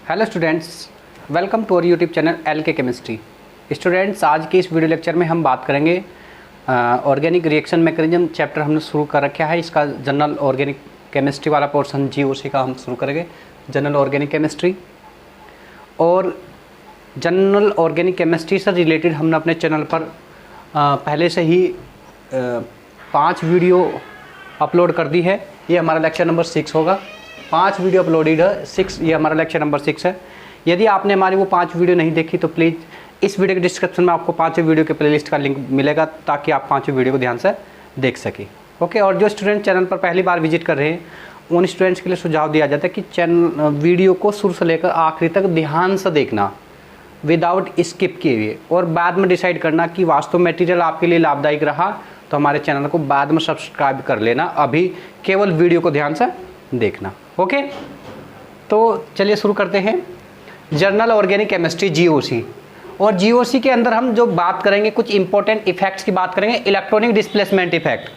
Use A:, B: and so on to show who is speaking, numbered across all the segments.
A: Hello students, welcome to our YouTube channel LK chemistry. Students, आज के इस video lecture में हम बात करेंगे ऑर्गेनिक रिएक्शन मैकेनिज्म चैप्टर हमने शुरू कर रखा है। इसका जनरल ऑर्गेनिक केमिस्ट्री वाला पोर्शन जीओसी का हम शुरू करेंगे। जनरल ऑर्गेनिक केमिस्ट्री और जनरल ऑर्गेनिक केमिस्ट्री से रिलेटेड हमने अपने चैनल पर पहले से ही 5 वीडियो अपलोड कर दी है। ये हमारा लेक्चर नंबर 6 होगा। 5 वीडियो अपलोडेड है, 6 ये हमारा लेक्चर नंबर 6 है। यदि आपने हमारी वो 5 वीडियो नहीं देखी तो प्लीज़ इस वीडियो के डिस्क्रिप्शन में आपको 5 वीडियो के प्लेलिस्ट का लिंक मिलेगा ताकि आप 5 वीडियो को ध्यान से देख सकें। ओके, और जो स्टूडेंट चैनल पर पहली बार विजिट कर रहे हैं उन स्टूडेंट्स के लिए सुझाव दिया जाता है कि चैनल वीडियो को शुरू से लेकर आखिरी तक ध्यान से देखना विदाउट स्किप किए हुए, और बाद में डिसाइड करना कि वास्तव मटेरियल आपके लिए लाभदायक रहा तो हमारे चैनल को बाद में सब्सक्राइब कर लेना। अभी केवल वीडियो को ध्यान से देखना। ओके, तो चलिए शुरू करते हैं। जर्नल ऑर्गेनिक केमिस्ट्री जीओसी, और जीओसी के अंदर हम जो बात करेंगे कुछ इंपॉर्टेंट इफेक्ट्स की बात करेंगे। इलेक्ट्रॉनिक डिस्प्लेसमेंट इफेक्ट,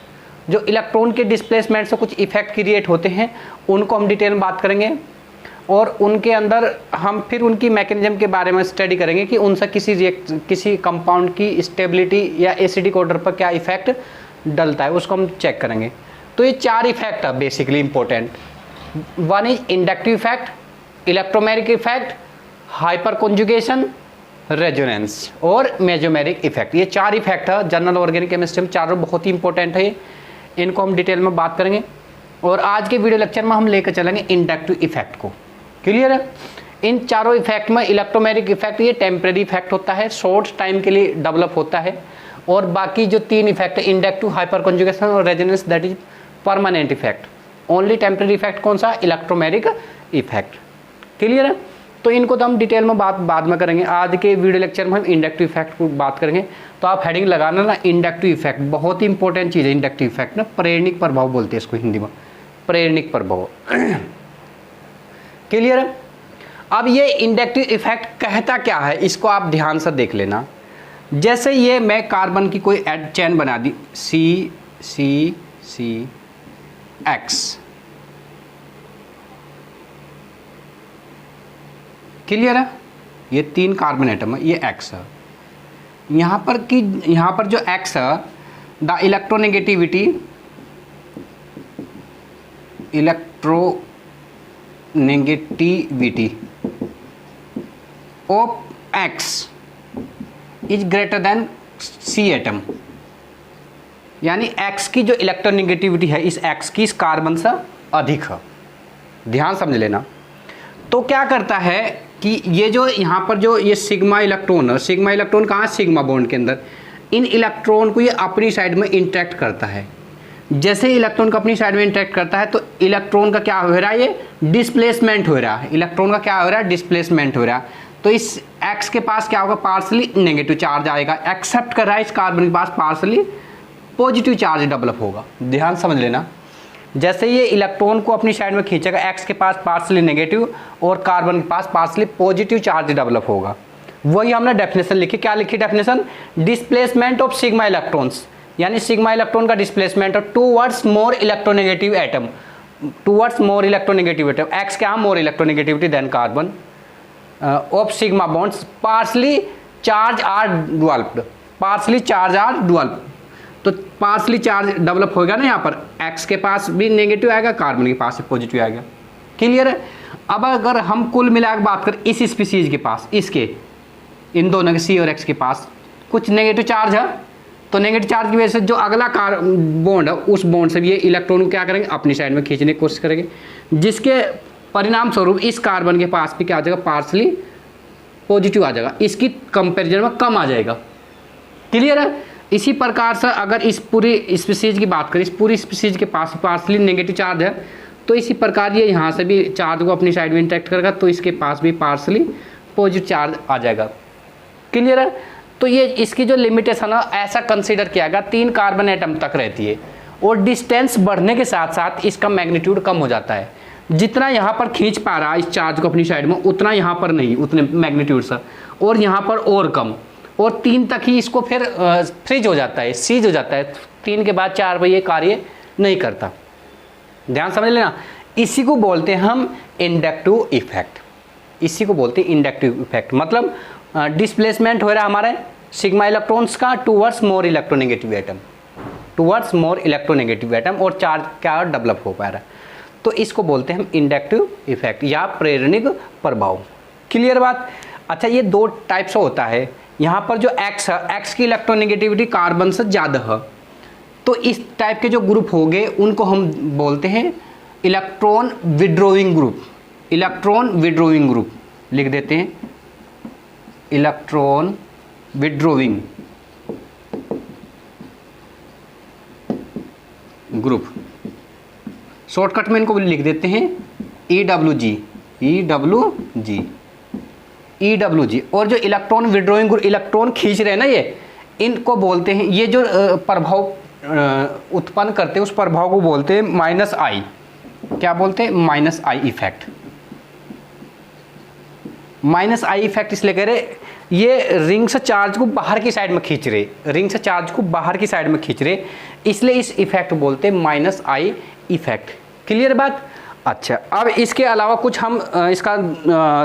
A: जो इलेक्ट्रॉन के डिस्प्लेसमेंट से कुछ इफेक्ट क्रिएट होते हैं उनको हम डिटेल में बात करेंगे, और उनके अंदर हम फिर उनकी मैकेनिज्म के बारे में स्टडी करेंगे कि उनसे किसी कंपाउंड की स्टेबिलिटी या एसिडिक ऑर्डर पर क्या इफेक्ट डलता है, उसको हम चेक करेंगे। तो ये 4 इफेक्ट है basically important. One is inductive effect, electromeric effect, hyper conjugation, resonance और मेसोमेरिक इफेक्ट। ये 4 इफेक्ट है जनरल ऑर्गेनिक केमिस्ट्री में, चारों बहुत ही इंपॉर्टेंट है। इनको हम डिटेल में बात करेंगे, और आज के वीडियो लेक्चर में हम लेकर चलेंगे इंडक्टिव इफेक्ट को। क्लियर है? इन चारों इफेक्ट में इलेक्ट्रोमेरिक इफेक्ट ये टेम्परेरी इफेक्ट होता है, शॉर्ट टाइम के लिए डेवलप होता है, और बाकी जो 3 इफेक्ट है इंडक्टिव, हाइपर कॉन्जुगेशन और resonance, that is permanent effect. Only temporary effect कौन सा? Electromeric effect. क्लियर है? तो इनको तो हम डिटेल में बाद में करेंगे। आज के वीडियो लेक्चर में हम इंडक्टिव इफेक्ट को बात करेंगे। तो आप हेडिंग लगाना ना, इंडक्टिव इफेक्ट बहुत ही इंपॉर्टेंट चीज़ है। इंडक्टिव इफेक्ट ना प्रेरणिक प्रभाव बोलते हैं इसको हिंदी में, प्रेरणिक प्रभाव। क्लियर है? अब ये इंडक्टिव इफेक्ट कहता क्या है इसको आप ध्यान से देख लेना। जैसे ये मैं कार्बन की कोई चेन बना दी CCCX, क्लियर है? ये 3 कार्बन एटम है, ये X है। यहाँ पर जो X है, the electronegativity of X is greater than C atom, यानी X की जो इलेक्ट्रोनेगेटिविटी है इस X की इस कार्बन से अधिक है। ध्यान समझ लेना। तो क्या करता है कि ये जो यहाँ पर जो ये सिग्मा इलेक्ट्रॉन है, सिग्मा इलेक्ट्रॉन कहाँ है? सिग्मा बॉन्ड के अंदर। इन इलेक्ट्रॉन को ये अपनी साइड में इंटरेक्ट करता है। जैसे इलेक्ट्रॉन को अपनी साइड में इंटरेक्ट करता है तो इलेक्ट्रॉन का क्या हो रहा है? ये डिस्प्लेसमेंट हो रहा है। इलेक्ट्रॉन का क्या हो रहा है? डिस्प्लेसमेंट हो रहा है। तो इस X के पास क्या होगा? पार्सली नेगेटिव चार्ज आएगा। एक्सेप्ट कर रहा है इस कार्बन के पास पार्सली पॉजिटिव चार्ज डेवलप होगा। ध्यान समझ लेना। जैसे ये इलेक्ट्रॉन को अपनी साइड में खींचेगा, X के पास पार्सली नेगेटिव और कार्बन के पास पार्सली पॉजिटिव चार्ज डेवलप होगा। वही हमने डेफिनेशन लिखी। क्या लिखी definition? Displacement of sigma electrons, यानी सिग्मा इलेक्ट्रॉन का displacement of towards more electronegative atom, towards more electronegative atom. X क्या? More electronegativity than carbon of sigma bonds partially charge are developed, partially charge are developed. तो partially charge develop होगा ना, यहाँ पर X के पास भी negative आएगा, carbon के पास भी पॉजिटिव आएगा। क्लियर है? अब अगर हम कुल मिला के बात करें इस स्पीसीज के पास, इसके इन दोनों के C और X के पास कुछ नेगेटिव चार्ज है, तो नेगेटिव चार्ज की वजह से जो अगला बॉन्ड है उस बॉन्ड से भी ये इलेक्ट्रॉन को क्या करेंगे? अपनी साइड में खींचने की कोशिश करेंगे, जिसके परिणाम स्वरूप इस कार्बन के पास भी क्या आ जाएगा? पार्सली पॉजिटिव आ जाएगा, इसकी कंपेरिजन में कम आ जाएगा। क्लियर है? इसी प्रकार से अगर इस पूरी स्पीसीज की बात करें, इस पूरी स्पीसीज के पास पार्सली नेगेटिव चार्ज है, तो इसी प्रकार ये यहाँ से भी चार्ज को अपनी साइड में इंटरेक्ट करेगा, तो इसके पास भी पार्सली पॉजिटिव चार्ज आ जाएगा। क्लियर है? तो ये इसकी जो लिमिटेशन है ऐसा कंसीडर किया गया 3 कार्बन एटम तक रहती है, और डिस्टेंस बढ़ने के साथ साथ इसका मैग्नीट्यूड कम हो जाता है। जितना यहाँ पर खींच पा रहा है इस चार्ज को अपनी साइड में, उतना यहाँ पर नहीं, उतने मैग्नीट्यूड से, और यहाँ पर और कम, और 3 तक ही इसको फिर फ्रीज हो जाता है, सीज हो जाता है। 3 के बाद 4 पर ये कार्य नहीं करता। ध्यान समझ लेना। इसी को बोलते हैं हम इंडक्टिव इफेक्ट। इसी को बोलते हैं इंडक्टिव इफेक्ट। मतलब डिस्प्लेसमेंट हो रहा है हमारे सिग्मा इलेक्ट्रॉन्स का towards more electronegative atom, towards more electronegative atom, और चार्ज क्या डेवलप हो पा रहा है। तो इसको बोलते हैं हम इंडक्टिव इफेक्ट या प्रेरणिक प्रभाव। क्लियर बात। अच्छा, ये दो टाइप से होता है। यहाँ पर जो एक्स है, एक्स की इलेक्ट्रोनेगेटिविटी कार्बन से ज़्यादा है, तो इस टाइप के जो ग्रुप हो गए उनको हम बोलते हैं electron withdrawing group. Electron withdrawing group लिख देते हैं, इलेक्ट्रॉन विड्रोइंग ग्रुप। शॉर्टकट में इनको लिख देते हैं EWG, EWG, EWG। और जो इलेक्ट्रॉन विड्रोइंग ग्रुप, इलेक्ट्रॉन खींच रहे हैं ना, ये इनको बोलते हैं, ये जो प्रभाव उत्पन्न करते हैं उस प्रभाव को बोलते हैं -I। क्या बोलते हैं? -I effect. -I इफेक्ट इसलिए कह रहे, ये रिंग से चार्ज को बाहर की साइड में खींच रहे, रिंग से चार्ज को बाहर की साइड में खींच रहे, इसलिए इस इफेक्ट बोलते हैं -I इफेक्ट। क्लियर बात। अच्छा, अब इसके अलावा कुछ हम इसका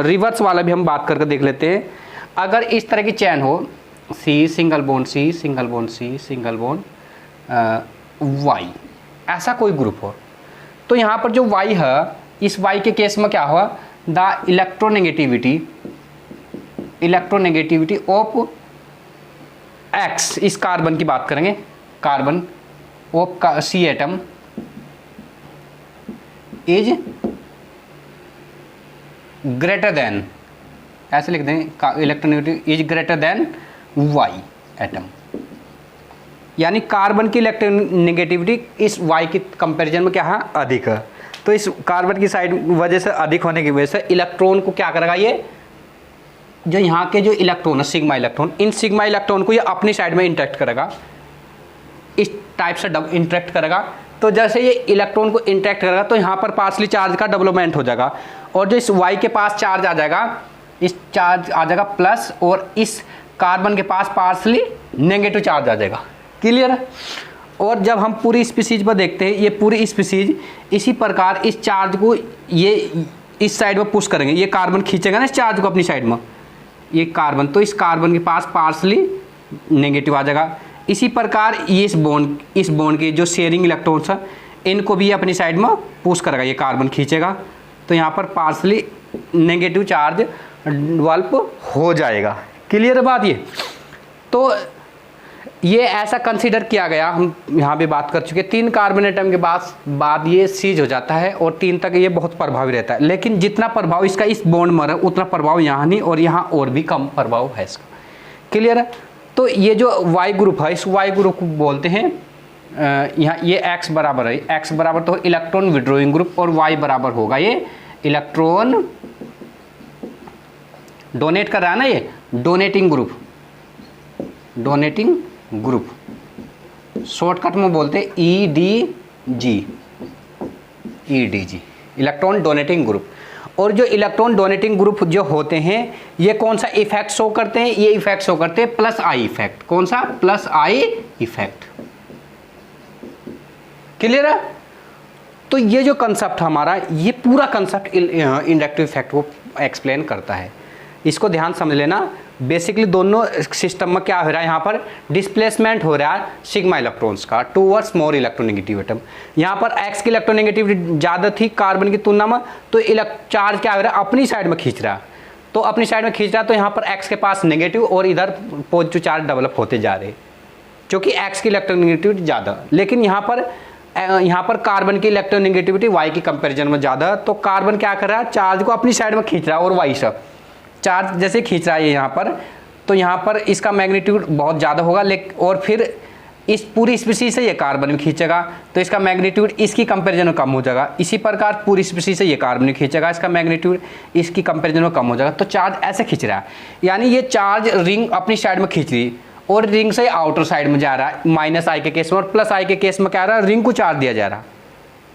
A: रिवर्स वाला भी हम बात करके देख लेते हैं। अगर इस तरह की चैन हो, C single bond C single bond C single bond Y, ऐसा कोई ग्रुप हो, तो यहाँ पर जो Y है, इस Y के केस में क्या हुआ, द इलेक्ट्रोनेगेटिविटी ऑफ X, इस कार्बन की बात करेंगे, carbon of C atom is greater than, ऐसे लिख दें, electronegativity is greater than Y atom. यानी कार्बन की इलेक्ट्रोनेगेटिविटी इस Y की कंपैरिजन में क्या है, अधिक है। तो इस कार्बन की साइड वजह से अधिक होने की वजह से इलेक्ट्रॉन को क्या करेगा, ये जो यहाँ के जो इलेक्ट्रॉन है sigma electron, in sigma electron को ये अपनी साइड में इंटरेक्ट करेगा, इस टाइप से इंटरेक्ट करेगा। तो जैसे ये इलेक्ट्रॉन को इंटरेक्ट करेगा तो यहाँ पर पार्सली चार्ज का डेवलपमेंट हो जाएगा, और जो इस Y के पास चार्ज आ जाएगा, इस चार्ज आ जाएगा प्लस, और इस कार्बन के पास पार्सली नेगेटिव चार्ज आ जाएगा। क्लियर है। और जब हम पूरी स्पीसीज पर देखते हैं, ये पूरी स्पीसीज इसी प्रकार इस चार्ज को ये इस साइड में पुश करेंगे, ये कार्बन खींचेगा ना इस चार्ज को अपनी साइड में, ये कार्बन, तो इस कार्बन के पास पार्सली नेगेटिव आ जाएगा। इसी प्रकार ये इस बॉन्ड के जो शेयरिंग इलेक्ट्रॉन्स हैं, इनको भी अपनी साइड में पुश करेगा, ये कार्बन खींचेगा, तो यहाँ पर पार्सली नेगेटिव चार्ज डेवलप हो जाएगा। क्लियर है बात। ये तो ये ऐसा कंसीडर किया गया, हम यहाँ भी बात कर चुके, 3 कार्बन एटम के बाद ये सीज हो जाता है, और 3 तक ये बहुत प्रभावी रहता है। लेकिन जितना प्रभाव इसका इस बॉन्ड में है उतना प्रभाव यहाँ नहीं, और यहाँ और भी कम प्रभाव है इसका। क्लियर है। तो ये जो Y ग्रुप है, इस Y ग्रुप को बोलते हैं, यहाँ ये X बराबर है, X बराबर तो इलेक्ट्रॉन विड्रोइंग ग्रुप, और Y बराबर होगा ये इलेक्ट्रॉन डोनेट कर रहा है ना, ये donating group, donating group, shortcut में बोलते हैं EDG, इलेक्ट्रॉन डोनेटिंग ग्रुप। और जो इलेक्ट्रॉन डोनेटिंग ग्रुप जो होते हैं, ये कौन सा इफेक्ट शो करते हैं, ये इफेक्ट शो करते हैं +I इफेक्ट। कौन सा? +I effect. क्लियर है। तो ये जो कंसेप्ट हमारा, ये पूरा कंसेप्ट इंडक्टिव इफेक्ट को एक्सप्लेन करता है। इसको ध्यान समझ लेना। बेसिकली दोनों सिस्टम में क्या हो रहा है, यहाँ पर डिस्प्लेसमेंट हो रहा है सिग्मा इलेक्ट्रॉन्स का टूवर्ड्स मोर इलेक्ट्रोनेगेटिव एटम। यहाँ पर X की इलेक्ट्रोनेगेटिविटी ज़्यादा थी कार्बन की तुलना में, तो चार्ज क्या हो रहा है, अपनी साइड में खींच रहा है। तो अपनी साइड में खींच रहा है, तो यहाँ पर X के पास नेगेटिव और इधर पॉजिटिव चार्ज डेवलप होते जा रहे हैं, क्योंकि X की इलेक्ट्रोनेगेटिविटी ज़्यादा। लेकिन यहाँ पर कार्बन की इलेक्ट्रोनेगेटिविटी Y की कंपेरिजन में ज़्यादा, तो कार्बन क्या कर रहा है, चार्ज को अपनी साइड में खींच रहा है, और Y सब चार्ज जैसे खींच रहा है यहाँ पर, तो यहाँ पर इसका मैग्नीट्यूड बहुत ज़्यादा होगा, लेकिन और फिर इस पूरी स्पीसीज से ये कार्बन में खींचेगा, तो इसका मैग्नीट्यूड इसकी कंपैरिजन में कम हो जाएगा। इसी प्रकार पूरी स्पीसीज से ये कार्बन में खींचेगा, इसका मैग्नीट्यूड इसकी कंपैरिजन में कम हो जाएगा। तो चार्ज ऐसे खींच रहा है, यानी ये चार्ज रिंग अपनी साइड में खींच रही, और रिंग से आउटर साइड में जा रहा है, -I के केस में, और +I के केस में क्या रहा है, रिंग को चार्ज दिया जा रहा।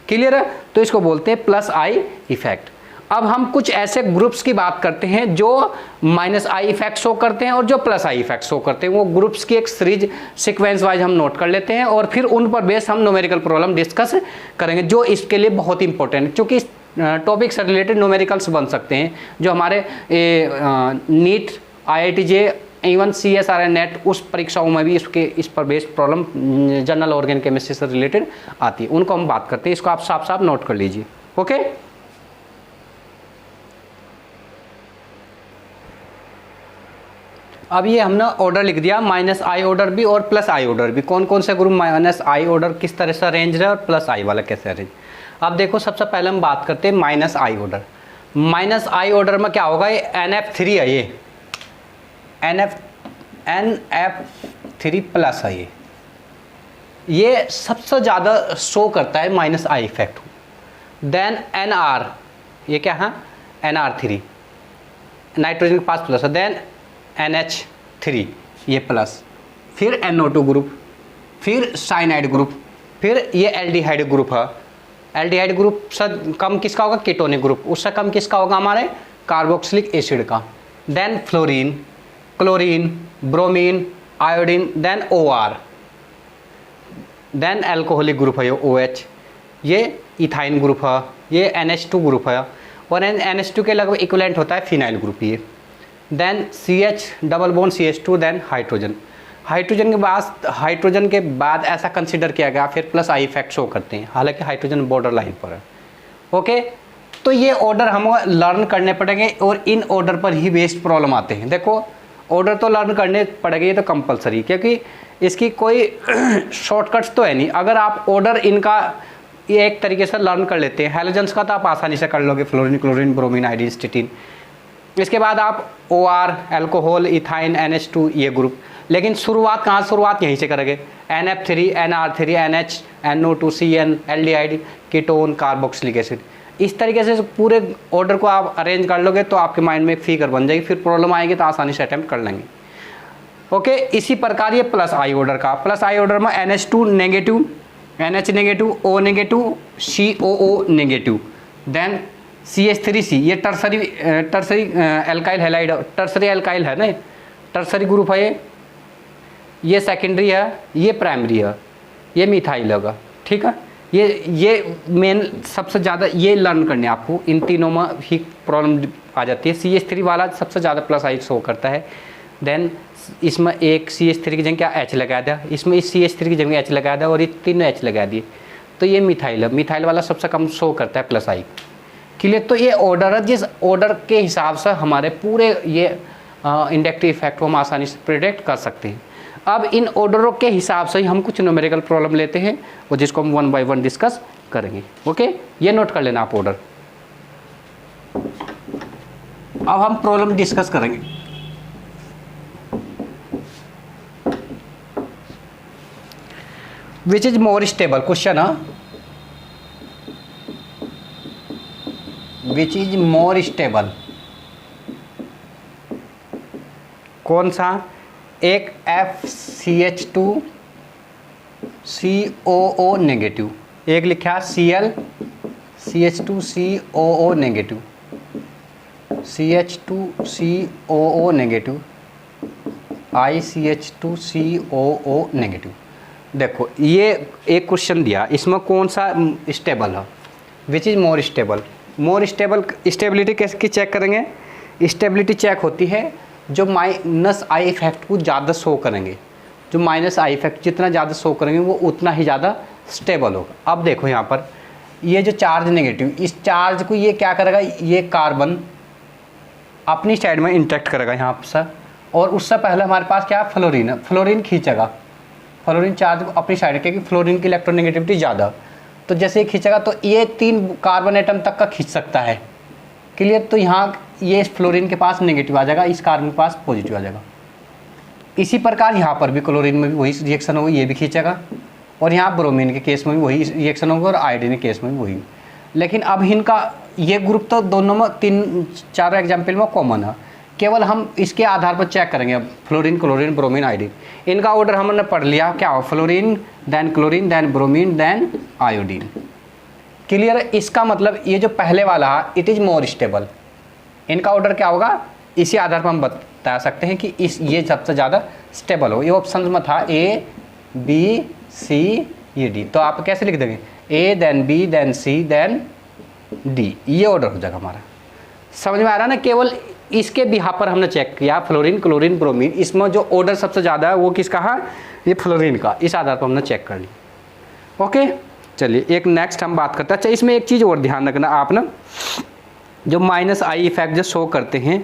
A: क्लियर है। तो इसको बोलते हैं +I इफेक्ट। अब हम कुछ ऐसे ग्रुप्स की बात करते हैं जो -I इफेक्ट शो करते हैं और जो +I इफेक्ट शो करते हैं। वो ग्रुप्स की एक सीरीज सीक्वेंस वाइज हम नोट कर लेते हैं, और फिर उन पर बेस हम न्यूमेरिकल प्रॉब्लम डिस्कस करेंगे, जो इसके लिए बहुत इंपॉर्टेंट है, क्योंकि टॉपिक से रिलेटेड न्यूमेरिकल्स बन सकते हैं, जो हमारे NEET, IIT-JEE, even CSIR net उस परीक्षाओं में भी इस पर based problem general organic chemistry से रिलेटेड आती है, उनको हम बात करते हैं। इसको आप साफ साफ नोट कर लीजिए। ओके, अब ये हमने ऑर्डर लिख दिया, -I ऑर्डर भी और +I ऑर्डर भी। कौन कौन से ग्रुप -I ऑर्डर किस तरह से अरेंज रहे और +I वाला कैसे अरेंज। अब देखो, सबसे पहले हम बात करते हैं -I ऑर्डर। -I ऑर्डर में क्या होगा, ये NF3 है, ये NF3 प्लस है, ये सबसे ज़्यादा शो करता है -I इफेक्ट। देन NR, ये क्या है, NR3 नाइट्रोजन के पास प्लस है। देन NH3 ये प्लस, फिर NO2 ग्रुप, फिर साइनाइड ग्रुप, फिर ये एल्डिहाइड ग्रुप है। एल्डिहाइड ग्रुप से कम किसका होगा, कीटोनिक ग्रुप, उससे कम किसका होगा, हमारे कार्बोक्सिलिक एसिड का। Then fluorine, chlorine, bromine, iodine, then OR, then alcoholic group है ये OH, ये इथाइन ग्रुप है, ये NH2 ग्रुप है, और NH2 के लगभग इक्विवेलेंट होता है फिनाइल ग्रुप ये। Then CH double bond CH2, then hydrogen. Hydrogen के बाद ऐसा कंसिडर किया गया, फिर +I इफेक्ट शो करते हैं, हालांकि हाइड्रोजन बॉर्डर लाइन पर है। ओके, तो ये ऑर्डर हमें लर्न करने पड़ेंगे और इन ऑर्डर पर ही बेस्ड प्रॉब्लम आते हैं। देखो, ऑर्डर तो लर्न करने पड़ेंगे, ये तो कंपलसरी, क्योंकि इसकी कोई शॉर्टकट्स तो है नहीं। अगर आप ऑर्डर इनका ये एक तरीके से लर्न कर लेते हैं, हैलोजेंस का तो आप आसानी से कर लोगे, फ्लोरीन, क्लोरीन, ब्रोमीन, आयोडीन, स्टिटीन। इसके बाद आप OR, अल्कोहल, इथाइन, NH2 ये ग्रुप। लेकिन शुरुआत यहीं से करेंगे, NF3, NR3, NH, NO2, CN, aldehyde, ketone, carboxylic acid. इस तरीके से पूरे ऑर्डर को आप अरेंज कर लोगे तो आपके माइंड में एक फिगर बन जाएगी, फिर प्रॉब्लम आएगी तो आसानी से अटैम्प्ट कर लेंगे। ओके, इसी प्रकार ये +I ऑर्डर का, +I ऑर्डर में NH2 negative, NH negative, O negative, COO negative, then CH3C, ये tertiary alkyl halide, tertiary alkyl है ना, टर्सरी ग्रुप है ये सेकेंडरी है, ये प्राइमरी है, ये मिथाइल होगा। ठीक है, ये मेन सबसे ज़्यादा ये लर्न करने आपको, इन तीनों में ही प्रॉब्लम आ जाती है। CH3 वाला सबसे ज़्यादा +I शो करता है। देन इसमें एक CH3 की जगह क्या H लगा दिया, इसमें इस CH3 की जगह H लगा दिया, और ये तीनों H लगा दिए, तो ये मिथाइल है। मिथाइल वाला सबसे कम शो करता है +I। क्लियर, तो ये ऑर्डर है, जिस ऑर्डर के हिसाब से हमारे पूरे ये इंडक्टिव इफेक्ट को हम आसानी से प्रिडिक्ट कर सकते हैं। अब इन ऑर्डरों के हिसाब से ही हम कुछ न्यूमेरिकल प्रॉब्लम लेते हैं, और जिसको हम 1 बाय 1 डिस्कस करेंगे। ओके, ये नोट कर लेना आप ऑर्डर। अब हम प्रॉब्लम डिस्कस करेंगे। Which is more stable, question है, विच इज मोर स्टेबल, कौन सा, एक FCH2 COO नेगेटिव, एक लिखा Cl CH2 COO negative, CH2 COO negative, ICH2 COO negative. देखो, ये एक क्वेश्चन दिया, इसमें कौन सा स्टेबल है, which is more stable. More stable, stability कैसे चेक करेंगे, स्टेबिलिटी चेक होती है जो -I इफेक्ट को ज़्यादा शो करेंगे, जो -I इफेक्ट जितना ज़्यादा शो करेंगे वो उतना ही ज़्यादा स्टेबल होगा। अब देखो यहाँ पर ये जो चार्ज नेगेटिव, इस चार्ज को ये क्या करेगा, ये कार्बन अपनी साइड में इंटरेक्ट करेगा यहाँ पर, और उससे पहले हमारे पास क्या फ्लोरीन है, फ्लोरीन खींचेगा, फ्लोरीन चार्ज को अपनी साइड, क्योंकि फ्लोरीन की इलेक्ट्रोनेगेटिविटी ज़्यादा, तो जैसे ही खींचेगा तो ये 3 कार्बन एटम तक का खींच सकता है। क्लियर, तो यहाँ ये फ्लोरीन के पास नेगेटिव आ जाएगा, इस कार्बन के पास पॉजिटिव आ जाएगा। इसी प्रकार यहाँ पर भी क्लोरीन में भी वही रिएक्शन होगी, ये भी खींचेगा, और यहाँ ब्रोमीन के केस में भी वही रिएक्शन होगा, और आयोडीन के केस में भी वही। लेकिन अब इनका ये ग्रुप तो दोनों में 3-4 एग्जाम्पल में कॉमन है, केवल हम इसके आधार पर चेक करेंगे। अब फ्लोरीन, क्लोरीन, ब्रोमीन, आयोडीन, इनका ऑर्डर हमने पढ़ लिया, क्या हो, fluorine, then chlorine, then bromine, then iodine. Clear है, इसका मतलब ये जो पहले वाला है इट इज़ मोर स्टेबल, इनका ऑर्डर क्या होगा, इसी आधार पर हम बता सकते हैं कि ये सबसे ज़्यादा स्टेबल हो। ये ऑप्शन में था A, B, C, E, D, तो आप कैसे लिख देंगे, A, then B, then C, then D, ये ऑर्डर हो जाएगा हमारा। समझ में आ रहा है ना? केवल इसके बिहाफ पर हमने चेक किया, फ्लोरीन, क्लोरीन, ब्रोमीन, इसमें जो ऑर्डर सबसे ज़्यादा है वो किसका है? ये फ्लोरीन का। इस आधार पर हमने चेक कर लिया। ओके, चलिए एक नेक्स्ट हम बात करते हैं। अच्छा, इसमें एक चीज़ और ध्यान रखना आप ना, जो माइनस आई इफेक्ट जो शो करते हैं,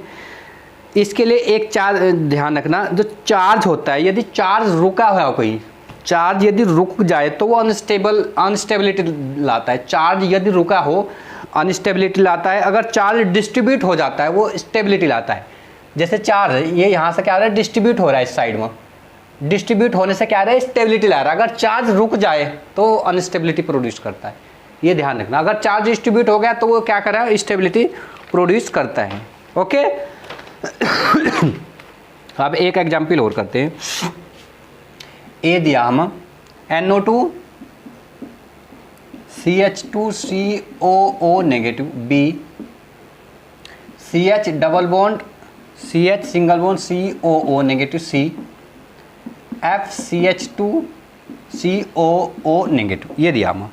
A: इसके लिए एक चार्ज ध्यान रखना। जो चार्ज होता है, यदि चार्ज रुका हुआ कोई चार्ज यदि रुक जाए तो वो अनस्टेबिलिटी लाता है। चार्ज यदि रुका हो अनस्टेबिलिटी लाता है, अगर चार्ज डिस्ट्रीब्यूट हो जाता है वो स्टेबिलिटी लाता है। जैसे चार्ज ये यहाँ से क्या हो रहा है? डिस्ट्रीब्यूट हो रहा है इस साइड में, डिस्ट्रीब्यूट होने से क्या आ रहा है? स्टेबिलिटी ला रहा है। अगर चार्ज रुक जाए तो अनस्टेबिलिटी प्रोड्यूस करता है, ये ध्यान रखना। अगर चार्ज डिस्ट्रीब्यूट हो गया तो वो क्या कर रहा है? स्टेबिलिटी प्रोड्यूस करता है। ओके अब एक एग्जाम्पल और करते हैं। ए दिया हम NO2 CH2COO negative, B CH double bond CH single bond COO negative, C FCH2 COO negative, ये दिया हम।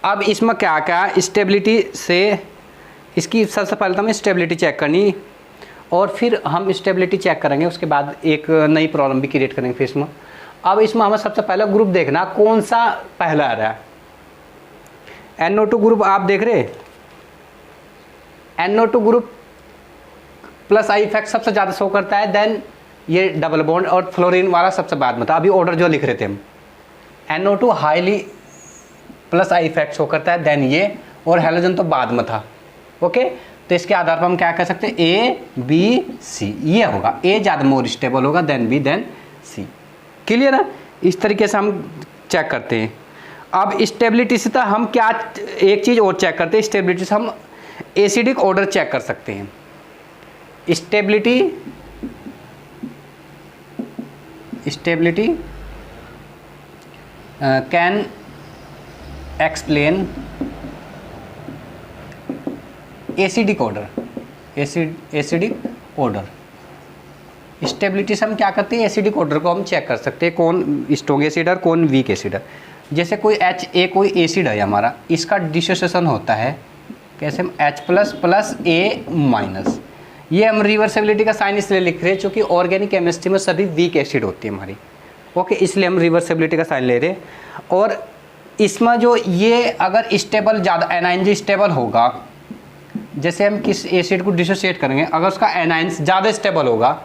A: अब इसमें क्या क्या स्टेबिलिटी से, इसकी सबसे पहले तो हमें स्टेबिलिटी चेक करनी और फिर हम स्टेबिलिटी चेक करेंगे, उसके बाद एक नई प्रॉब्लम भी क्रिएट करेंगे फिर इसमें। अब इसमें हमें सबसे पहले ग्रुप देखना कौन सा पहला आ रहा है। NO2 ग्रुप आप देख रहे, NO2 group plus I effect सबसे ज़्यादा शो करता है, देन ये डबल बॉन्ड और फ्लोरीन वाला सबसे बाद में था। अभी ऑर्डर जो लिख रहे थे हम, NO2 highly plus I effect show करता है, देन ये, और हेलोजन तो बाद में था। ओके, तो इसके आधार पर हम क्या कह सकते हैं? A B C, ये होगा। A ज़्यादा मोर स्टेबल होगा, then B, then C। Clear है? इस तरीके से हम चेक करते हैं। अब स्टेबिलिटी से तो हम क्या, एक चीज़ और चेक करते हैं। स्टेबिलिटी से हम एसिडिक ऑर्डर चेक कर सकते हैं। Stability can explain acidic order, acidic order. Stability से हम क्या करते हैं? एसिडिक ऑर्डर को हम चेक कर सकते हैं, कौन स्ट्रॉन्ग एसिड है और कौन वीक एसिड है। जैसे कोई HA कोई एसिड है हमारा, इसका डिसोसिएशन होता है कैसे? हम H प्लस A माइनस। ये हम रिवर्सिबिलिटी का साइन इसलिए लिख रहे हैं क्योंकि ऑर्गेनिक केमिस्ट्री में सभी वीक एसिड होती है हमारी। ओके, इसलिए हम रिवर्सिबिलिटी का साइन ले रहे हैं। और इसमें जो ये अगर स्टेबल ज़्यादा एनाइन स्टेबल होगा, जैसे हम किस एसिड को डिसोसिएट करेंगे, अगर उसका एनाइंस ज़्यादा स्टेबल होगा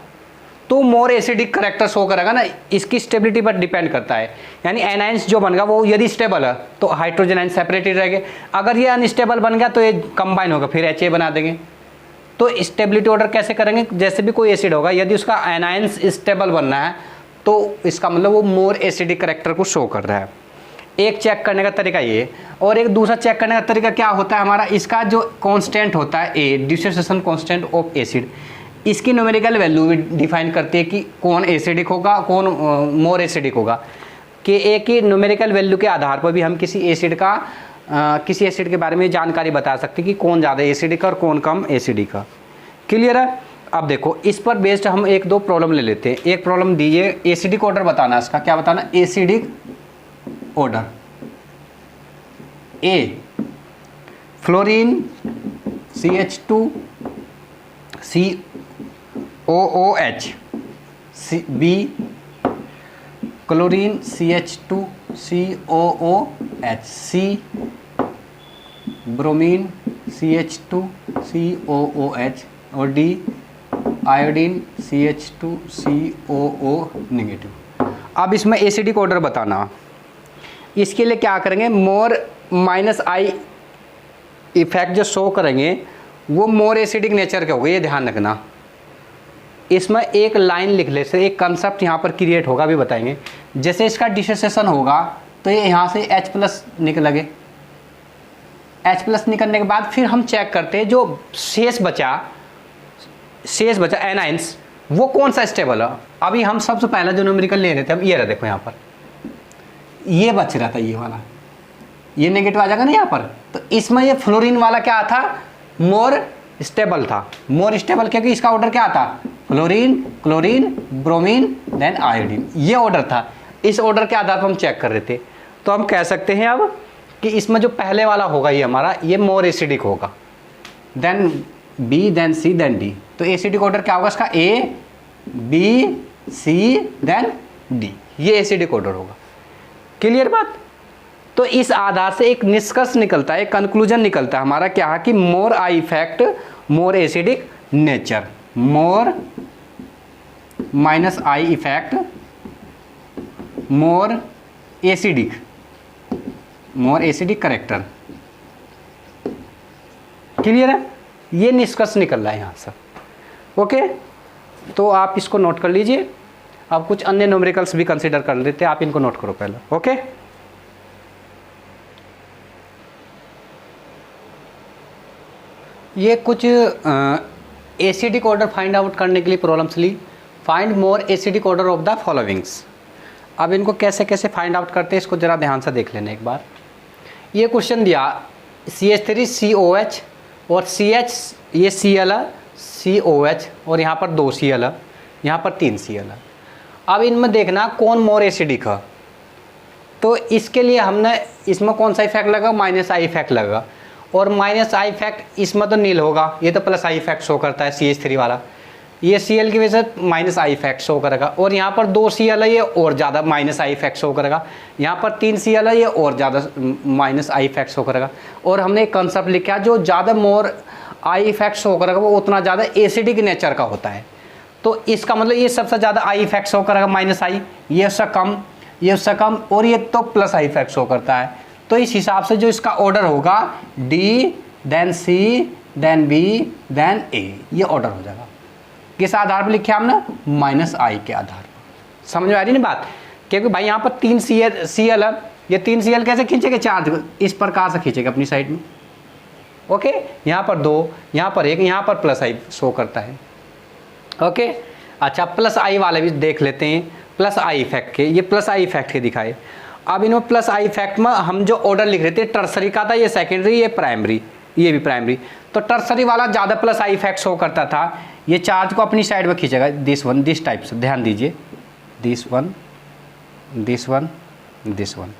A: तो मोर एसिडिक करेक्टर शो करेगा ना। इसकी स्टेबिलिटी पर डिपेंड करता है। यानी एनाइंस जो बन गया वो यदि स्टेबल है तो हाइड्रोजन आयन सेपरेटेड रहेंगे, अगर ये अनस्टेबल बन गया तो ये कंबाइन होगा, फिर HA बना देंगे। तो स्टेबिलिटी ऑर्डर कैसे करेंगे? जैसे भी कोई एसिड होगा, यदि उसका एनाइंस स्टेबल बनना है तो इसका मतलब वो मोर एसिडिक करेक्टर को शो कर रहा है। एक चेक करने का तरीका ये, और एक दूसरा चेक करने का तरीका क्या होता है हमारा? इसका जो कांस्टेंट होता है A, dissociation constant of acid, इसकी न्यूमेरिकल वैल्यू भी डिफाइन करती है कि कौन एसिडिक होगा, कौन मोर एसिडिक होगा। कि A की न्यूमेरिकल वैल्यू के आधार पर भी हम किसी एसिड के बारे में जानकारी बता सकते हैं कि कौन ज़्यादा एसिडिक और कौन कम एसिडिक है। क्लियर है? अब देखो, इस पर बेस्ड हम एक दो प्रॉब्लम ले लेते हैं। एक प्रॉब्लम दीजिए, एसिडिक ऑर्डर बताना, इसका क्या बताना? Acidic order. A fluorine CH2 COOH, B chlorine CH2 COOH, C bromine CH2 COOH, और D iodine CH2 COO negative. अब इसमें एसिडिक ऑर्डर बताना, इसके लिए क्या करेंगे? मोर माइनस आई इफेक्ट जो शो करेंगे वो मोर एसिडिक नेचर के होंगे, ये ध्यान रखना। इसमें एक लाइन लिख ले से एक कंसेप्ट यहाँ पर क्रिएट होगा, भी बताएंगे। जैसे इसका डिसोसिएशन होगा तो ये यहाँ से H प्लस निकलेंगे। H प्लस निकलने के बाद फिर हम चेक करते हैं जो शेष बचा एनाइंस, वो कौन सा स्टेबल है। अभी हम सबसे पहला जो न्यूमेरिकल ले रहे थे, हम ये रहा, देखो यहाँ पर ये बच रहा था, ये वाला, ये नेगेटिव आ जाएगा ना यहाँ पर। तो इसमें ये फ्लोरीन वाला क्या था? मोर स्टेबल था। मोर स्टेबल क्योंकि इसका ऑर्डर क्या था? Fluorine, chlorine, bromine, then iodine, ये ऑर्डर था। इस ऑर्डर के आधार पर हम चेक कर रहे थे। तो हम कह सकते हैं अब कि इसमें जो पहले वाला होगा ये हमारा ये मोर एसिडिक होगा, then B, then C, then D. तो एसिडिक ऑर्डर क्या होगा इसका, A B C then D, ये एसिडिक ऑर्डर होगा। क्लियर बात। तो इस आधार से एक निष्कर्ष निकलता है, एक कंक्लूजन निकलता है हमारा क्या है कि more I effect more acidic nature, more minus I effect more acidic character. Clear है, ये निष्कर्ष निकल रहा है यहां से। ओके, तो आप इसको नोट कर लीजिए। अब कुछ अन्य न्यूमेरिकल्स भी कंसीडर कर लेते हैं, आप इनको नोट करो पहले। ओके, ये कुछ एसिडिक ऑर्डर फाइंड आउट करने के लिए प्रॉब्लम्स ली। Find more acidic order of the followings. अब इनको कैसे कैसे फाइंड आउट करते हैं इसको जरा ध्यान से देख लेना एक बार। ये क्वेश्चन दिया CH3COH और CH ये Cl है, COH और यहाँ पर 2 Cl है, यहाँ पर 3 Cl है। अब इनमें देखना कौन मोर एसिडिक है। तो इसके लिए हमने इसमें कौन सा इफेक्ट लगा, माइनस आई इफेक्ट लगा, और माइनस आई इफेक्ट इसमें तो नील होगा, ये तो प्लस आई इफेक्ट शो करता है CH3 वाला, ये Cl की वजह से माइनस आई इफेक्ट शो करेगा। और यहाँ पर 2 Cl है, ये और ज़्यादा माइनस आई इफेक्ट शो करेगा। यहाँ पर 3 Cl है, ये और ज़्यादा माइनस आई इफेक्ट शो करेगा। और हमने एक कंसेप्ट लिखा, जो ज़्यादा मोर आई इफेक्ट शो करेगा वो उतना ज़्यादा एसिडिक नेचर का होता है। तो इसका मतलब ये सबसे ज़्यादा आई इफेक्ट शो करेगा माइनस आई, ये उससे कम, ये उससे कम, और ये तो प्लस आई इफेक्ट शो करता है। तो इस हिसाब से जो इसका ऑर्डर होगा D then C then B then ए, ये ऑर्डर हो जाएगा। किस आधार पर लिखे हमने, माइनस आई के आधार पर। समझ में आ रही ना बात। क्योंकि भाई यहाँ पर 3 Cl है, ये 3 Cl कैसे खींचेगा, चार्ज इस प्रकार से खींचेगा अपनी साइड में। ओके, यहाँ पर 2, यहाँ पर 1, यहाँ पर प्लस आई शो करता है। ओके, अच्छा प्लस आई वाले भी देख लेते हैं, प्लस आई इफेक्ट के, ये प्लस आई इफेक्ट के दिखाए। अब इनमें प्लस आई इफेक्ट में हम जो ऑर्डर लिख रहे थे, टर्सरी का था, ये सेकेंडरी, ये प्राइमरी, ये भी प्राइमरी। तो टर्सरी वाला ज़्यादा प्लस आई इफेक्ट शो करता था, ये चार्ज को अपनी साइड में खींचेगा, दिस वन, दिस टाइप से, ध्यान दीजिए, this one, this one, this one.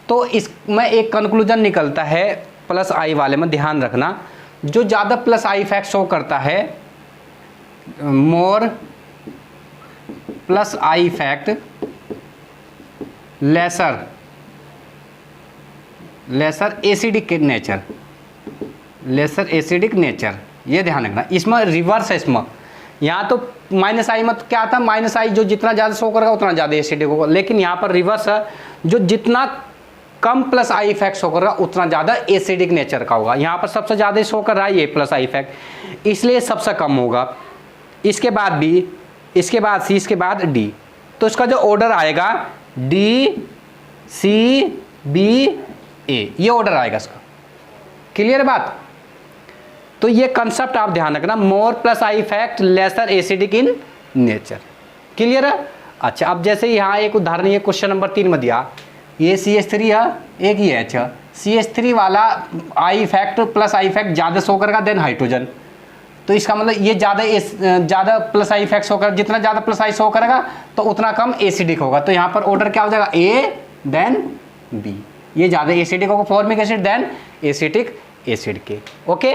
A: तो इसमें एक कंक्लूजन निकलता है प्लस आई वाले में, ध्यान रखना, जो ज़्यादा प्लस आई इफेक्ट शो करता है, more plus I effect lesser acidic nature, lesser acidic nature, ये ध्यान रखना। इसमें रिवर्स है, इसमें यहाँ तो माइनस आई में तो क्या था, माइनस आई जो जितना ज़्यादा शो करेगा उतना ज़्यादा एसिडिक होगा, लेकिन यहाँ पर रिवर्स है, जो जितना कम प्लस आई इफेक्ट शो करेगा उतना ज़्यादा एसिडिक नेचर का होगा। यहाँ पर सबसे ज़्यादा शो कर रहा है ये प्लस आई इफेक्ट, इसलिए सबसे कम होगा। इसके बाद बी, इसके बाद सी, इसके बाद डी। तो इसका जो ऑर्डर आएगा डी सी बी ए, ये ऑर्डर आएगा इसका। क्लियर बात। तो ये कंसेप्ट आप ध्यान रखना, more plus I effect lesser acidic in nature. Clear है। अच्छा, अब जैसे यहाँ एक उदाहरण, ये क्वेश्चन नंबर 3 में दिया, ये CH3 है, एक ही H है, CH3 वाला I effect plus I effect ज़्यादा शो करेगा देन हाइड्रोजन। तो इसका मतलब ये ज़्यादा प्लस आई इफेक्ट शो करेगा, जितना ज़्यादा प्लस आई शो करेगा तो उतना कम एसिडिक होगा। तो यहाँ पर ऑर्डर क्या हो जाएगा, ए देन बी, ये ज़्यादा एसिडिक होगा, formic acid then acetic acid के। ओके,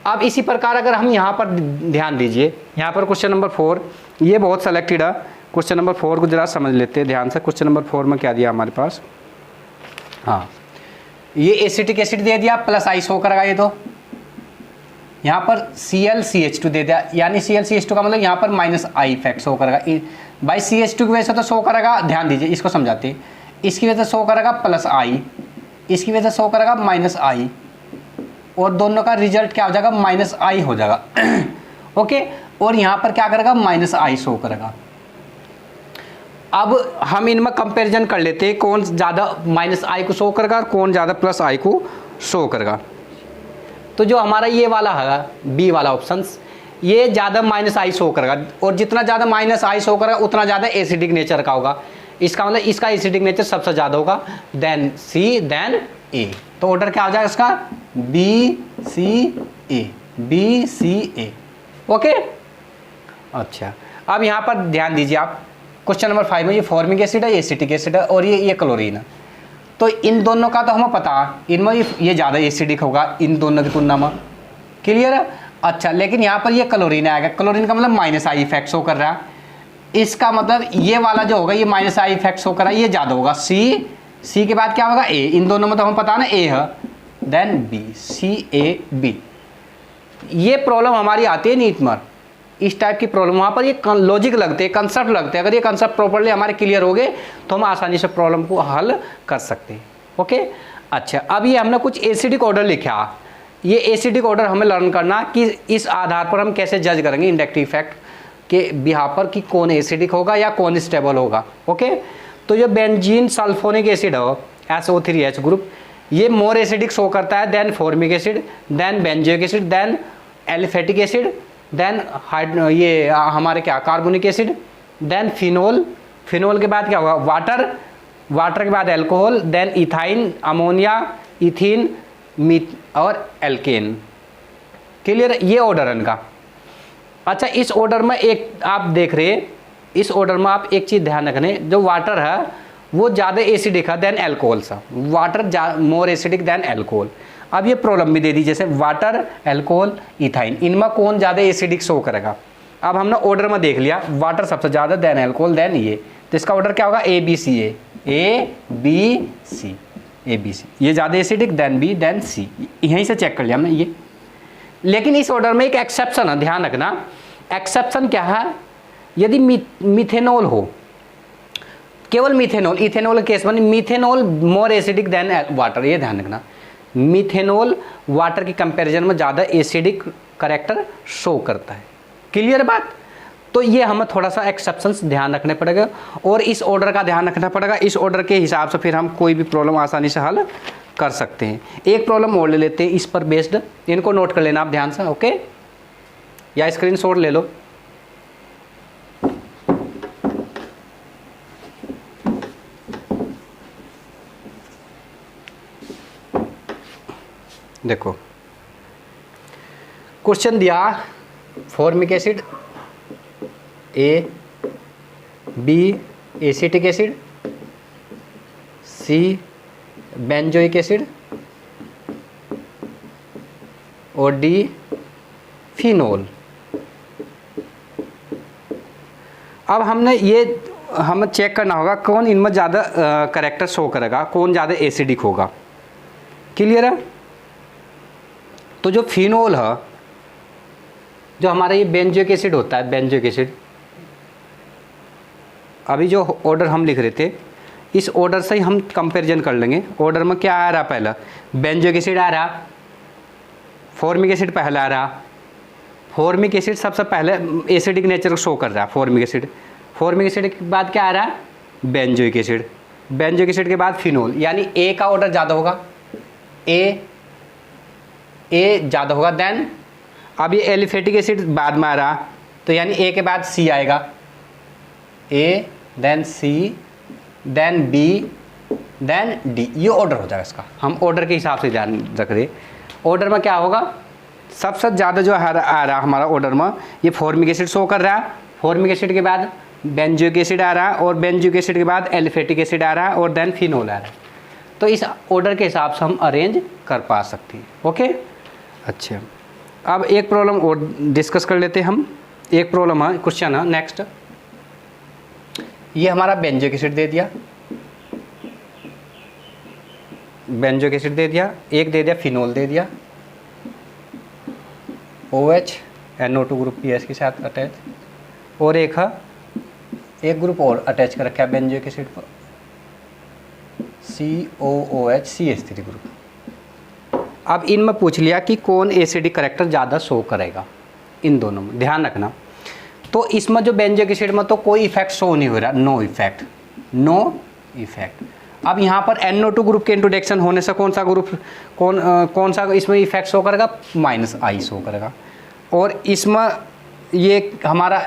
A: अब इसी प्रकार अगर हम यहाँ पर ध्यान दीजिए, यहाँ पर क्वेश्चन नंबर 4, ये बहुत सेलेक्टेड है। क्वेश्चन नंबर 4 को जरा समझ लेते हैं ध्यान से। क्वेश्चन नंबर 4 में क्या दिया हमारे पास, हाँ, ये एसिटिक एसिड दे दिया, प्लस आई शो करेगा, ये तो यहाँ पर ClCH2 दे दिया, यानी ClCH2 का मतलब यहाँ पर माइनस आई इफेक्ट शो करेगा। भाई CH2 की वजह से तो शो करेगा, ध्यान दीजिए इसको समझाते हैं, इसकी वजह से शो करेगा प्लस आई, इसकी वजह से शो करेगा माइनस आई, और दोनों का रिजल्ट क्या हो जाएगा, माइनस आई हो जाएगा। ओके, और यहाँ पर क्या करेगा, माइनस आई शो करेगा। अब हम इनमें कंपैरिजन कर लेते हैं, कौन ज़्यादा माइनस आई को शो करेगा और कौन ज़्यादा प्लस आई को शो करेगा। तो जो हमारा ये वाला है बी वाला ऑप्शंस, ये ज़्यादा माइनस आई शो करेगा, और जितना ज़्यादा माइनस आई शो करेगा उतना ज़्यादा एसिडिक नेचर का होगा। इसका मतलब इसका एसिडिक नेचर सबसे ज़्यादा होगा, देन सी देन ए। तो ऑर्डर क्या हो जाएगा इसका, बी सी ए, बी सी ए। ओके, अच्छा, अब यहाँ पर ध्यान दीजिए आप, क्वेश्चन नंबर 5 में ये फॉर्मिक एसिड है, एसिटिक एसिड है, और ये क्लोरीन है। तो इन दोनों का तो हमें पता, इनमें ये ज़्यादा एसिडिक होगा इन दोनों की तुलना में। क्लियर है? अच्छा, लेकिन यहाँ पर ये क्लोरीन आएगा, क्लोरीन का मतलब माइनस आई इफेक्ट शो कर रहा है, इसका मतलब ये वाला जो होगा ये माइनस आई इफेक्ट शो कर रहा है, ये ज़्यादा होगा। सी के बाद क्या होगा? ए। इन दोनों में तो हमें पता है ना ए है, देन बी, CAB। ये प्रॉब्लम हमारी आती है नीट में, इस टाइप की प्रॉब्लम। वहाँ पर ये लॉजिक लगते हैं, कंसेप्ट लगते हैं। अगर ये कंसेप्ट प्रॉपर्ली हमारे क्लियर हो गए तो हम आसानी से प्रॉब्लम को हल कर सकते हैं। ओके, अच्छा, अब ये हमने कुछ एसिडिक ऑर्डर लिखा, ये एसिडिक ऑर्डर हमें लर्न करना कि इस आधार पर हम कैसे जज करेंगे इंडक्टिव इफेक्ट के बिहाफ पर कि कौन एसिडिक होगा या कौन स्टेबल होगा। ओके, तो जो बेंजीन सल्फोनिक एसिड हो, SO3H ग्रुप, ये मोर एसिडिक शो करता है then formic acid, then benzoic acid, then aliphatic acid, then ये हमारे क्या carbonic acid, then phenol, phenol के बाद क्या होगा? वाटर, वाटर के बाद alcohol, then ethyne, ammonia, ethene, meth और एल्केन। क्लियर? ये ऑर्डर है इनका। अच्छा, इस ऑर्डर में एक आप देख रहे हैं, इस ऑर्डर में आप एक चीज़ ध्यान रखने, जो वाटर है वो ज़्यादा एसिडिक है देन एल्कोहल सा, water more acidic then alcohol. अब ये प्रॉब्लम भी दे दी, जैसे वाटर, एल्कोहल, इथाइन, इनमें कौन ज़्यादा एसिडिक शो करेगा। अब हमने ऑर्डर में देख लिया, वाटर सबसे ज़्यादा, देन एल्कोहल, देन ये, तो इसका ऑर्डर क्या होगा? ABCA, ABC, ABC, ये ज़्यादा acidic, then B, then C। यहीं से चेक कर लिया हमने ये। लेकिन इस ऑर्डर में एक एक्सेप्शन है, ध्यान रखना। एक्सेप्शन क्या है? यदि मिथेनॉल हो, केवल मिथेनॉल, इथेनॉल के केस में methanol more acidic then water, ये ध्यान रखना। मिथेनॉल वाटर की कंपैरिजन में ज़्यादा एसिडिक करेक्टर शो करता है। क्लियर बात? तो ये हमें थोड़ा सा एक्सेप्शंस ध्यान रखने पड़ेगा और इस ऑर्डर का ध्यान रखना पड़ेगा। इस ऑर्डर के हिसाब से फिर हम कोई भी प्रॉब्लम आसानी से हल कर सकते हैं। एक प्रॉब्लम और ले लेते हैं इस पर बेस्ड, इनको नोट कर लेना आप ध्यान से। ओके, या स्क्रीनशॉट ले लो। देखो, क्वेश्चन दिया formic acid, A, B acetic acid, C benzoic acid और D फिनोल। अब हमने ये हमें चेक करना होगा कौन इनमें ज़्यादा करेक्टर शो करेगा, कौन ज़्यादा एसिडिक होगा। क्लियर है? तो जो फिनोल है, जो हमारा ये बेंजोइक एसिड होता है, बेंजोइक एसिड, अभी जो ऑर्डर हम लिख रहे थे इस ऑर्डर से ही हम कंपैरिजन कर लेंगे। ऑर्डर में क्या आ रहा? पहला बेंजोइक एसिड आ रहा, फॉर्मिक एसिड पहला आ रहा। फॉर्मिक एसिड सबसे पहले एसिडिक नेचर को शो कर रहा है, फॉर्मिक एसिड। फॉर्मिक एसिड के बाद क्या आ रहा है? Benzoic acid. बेंजोइक एसिड के बाद फिनोल, यानी ए का ऑर्डर ज़्यादा होगा, ए ज़्यादा होगा। देन अब ये एलिफेटिक एसिड बाद में आ रहा, तो यानी ए के बाद सी आएगा, A then C then B then D, ये ऑर्डर हो जाएगा इसका। हम ऑर्डर के हिसाब से ध्यान रख रहे। ऑर्डर में क्या होगा? सबसे ज़्यादा जो आ रहा हमारा ऑर्डर में ये फॉर्मिक एसिड शो कर रहा है, फॉर्मिक एसिड के बाद बेंजोइक एसिड आ रहा है और बेंजोइक एसिड के बाद एलिफेटिक एसिड आ रहा है और देन फिनोल आ रहा है। तो इस ऑर्डर के हिसाब से हम अरेंज कर पा सकते हैं। ओके, अच्छा, अब एक प्रॉब्लम और डिस्कस कर लेते हैं हम। एक प्रॉब्लम है, क्वेश्चन है नेक्स्ट। ये हमारा बेंजोइक एसिड दे दिया, बेंजोइक एसिड दे दिया, एक दे दिया फिनोल दे दिया, OH NO2 ग्रुप PS के साथ अटैच, और एक है एक ग्रुप और अटैच कर रखा है बेंजोइक एसिड पर, COOH CH3 ग्रुप। अब इनमें पूछ लिया कि कौन एसिडिक करेक्टर ज़्यादा शो करेगा, इन दोनों में ध्यान रखना। तो इसमें जो बेंजोइक एसिड में तो कोई इफेक्ट शो नहीं हो रहा, नो इफेक्ट, नो इफेक्ट। अब यहाँ पर NO2 ग्रुप के इंट्रोडक्शन होने से कौन सा ग्रुप कौन सा इसमें इफेक्ट शो करेगा? -I शो करेगा। और इसमें ये हमारा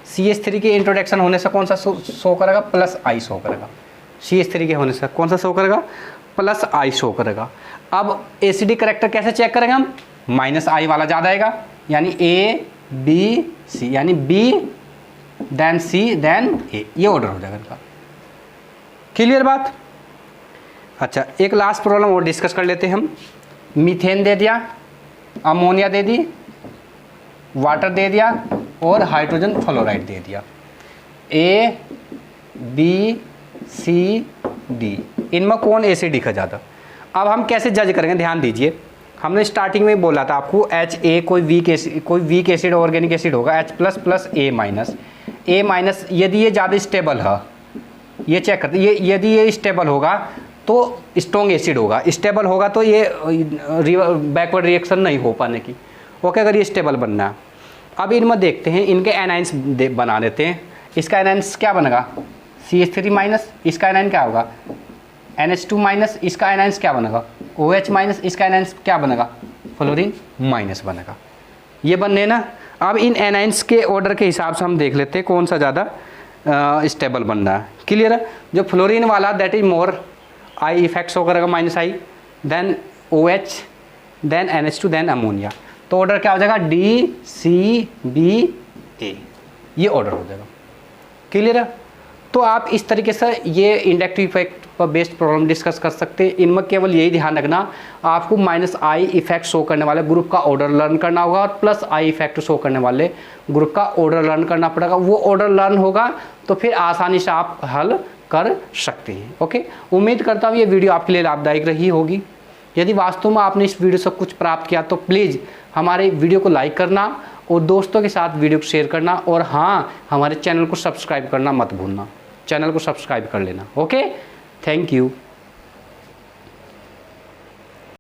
A: CH3 के इंट्रोडक्शन होने से कौन सा शो करेगा? +I शो करेगा। CH3 के होने से कौन सा शो करेगा? +I शो करेगा। अब एसिडिक करेक्टर कैसे चेक करेंगे हम? -I वाला ज़्यादा आएगा, यानी A B C, यानी B then C then A, ये ऑर्डर हो जाएगा इनका। क्लियर बात। अच्छा, एक लास्ट प्रॉब्लम और डिस्कस कर लेते हैं हम। मीथेन दे दिया, अमोनिया दे दी, वाटर दे दिया और हाइड्रोजन फ्लोराइड दे दिया। ए बी सी डी, इनमें कौन एसिड दिखा ज़्यादा। अब हम कैसे जज करेंगे, ध्यान दीजिए। हमने स्टार्टिंग में बोला था आपको HA कोई वीक एसिड ऑर्गेनिक एसिड होगा, H plus plus A minus. यदि ये ज़्यादा स्टेबल है, ये चेक करते, ये यदि ये स्टेबल होगा तो स्ट्रॉन्ग एसिड होगा, स्टेबल होगा तो ये बैकवर्ड रिएक्शन नहीं हो पाने की। ओके, अगर ये स्टेबल बनना है। अब इनमें देखते हैं, इनके एनाइंस बना देते हैं। इसका एनाइंस क्या बनेगा, CH3 माइनस। इसका एनाइन क्या होगा, NH2 माइनस। इसका एनाइंस क्या बनेगा, OH माइनस। इसका एनाइंस क्या बनेगा, फ्लोरीन माइनस बनेगा। ये बनने ना। अब इन एनाइंस के ऑर्डर के हिसाब से हम देख लेते हैं कौन सा ज़्यादा स्टेबल बन रहा है। क्लियर है। जो फ्लोरीन वाला that is more I effects हो करेगा, -I, then OH, then NH2, then ammonia. तो ऑर्डर क्या हो जाएगा, DCBA, ये ऑर्डर हो जाएगा। क्लियर है। तो आप इस तरीके से ये इंडक्टिव इफेक्ट पर बेस्ड प्रॉब्लम डिस्कस कर सकते हैं। इनमें केवल यही ध्यान रखना, आपको -I इफेक्ट शो करने वाले ग्रुप का ऑर्डर लर्न करना होगा और +I इफेक्ट शो करने वाले ग्रुप का ऑर्डर लर्न करना पड़ेगा। वो ऑर्डर लर्न होगा तो फिर आसानी से आप हल कर सकते हैं। ओके, उम्मीद करता हूँ ये वीडियो आपके लिए लाभदायक रही होगी। यदि वास्तव में आपने इस वीडियो से कुछ प्राप्त किया तो प्लीज़ हमारे वीडियो को लाइक करना और दोस्तों के साथ वीडियो को शेयर करना, और हाँ, हमारे चैनल को सब्सक्राइब करना मत भूलना। चैनल को सब्सक्राइब कर लेना। Okay, thank you.